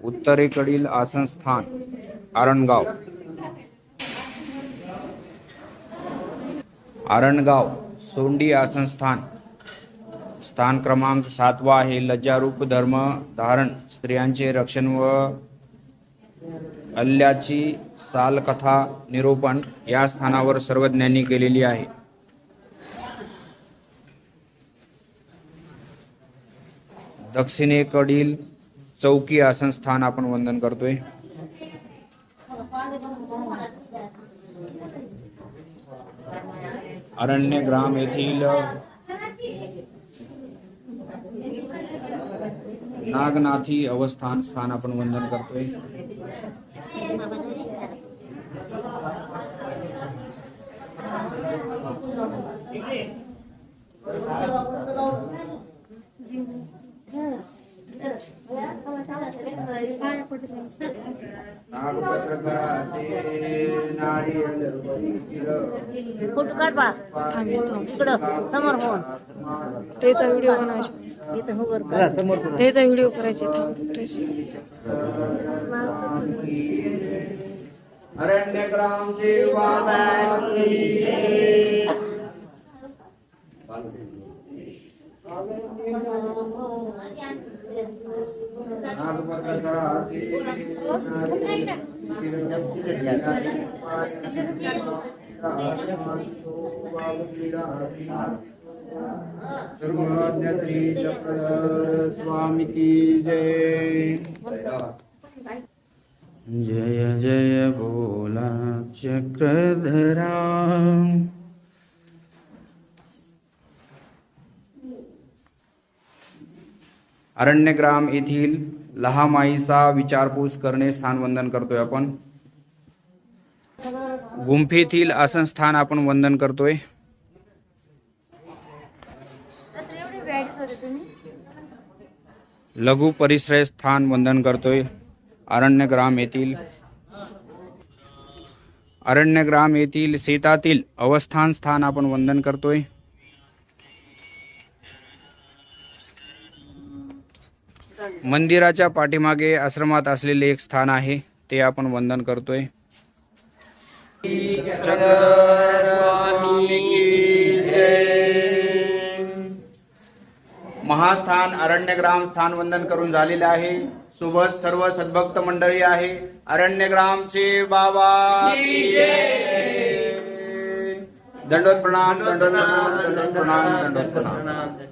उत्तरेकडील आसनस्थान आरणगाव. आरणगाव सोंडी आसनस्थान. स्थान क्रमांक 7वा आहे. लज्जारूप धर्म धारण, स्त्रियांचे रक्षण व अल्ल्याची सालकथा निरूपण या स्थानावर सर्वज्ञांनी केलेली आहे. दक्षिणेकडील चौकी आसनस्थान आपण वंदन करतोय. अरण्यग्राम येथील नागनाथी अवस्थान स्थान आपण वंदन करतोय. फोटो काढ बा. इकडं समोर हो. त्याचा व्हिडिओ बनायचा. इथं हो वर. त्याचा व्हिडिओ करायचे. अरण्यग्राम बाबा स्वामी की जय. जय जय बोला चक्रधरा. अरण्यग्राम येथील लहामाईचा विचारपूस करणे स्थान वंदन करतोय आपण. गुंफेतील आसनस्थान आपण वंदन करतोय. लघु परिश्रय स्थान वंदन करतोय. अरण्यग्राम येथील शेतातील अवस्थान स्थान आपण वंदन करतोय. मंदिराच्या पाठीमागे आश्रमात असलेले एक स्थान आहे, ते आपण वंदन करतोय. महास्थान अरण्यग्राम स्थान वंदन करून झालेले आहे. सोबत सर्व सद्भक्त मंडळी आहे. अरण्यग्रामचे बाबा दंडोत प्रणाम, दंडोत प्रणाम, दंडोत प्रणाम, दंडोत प्रणाम.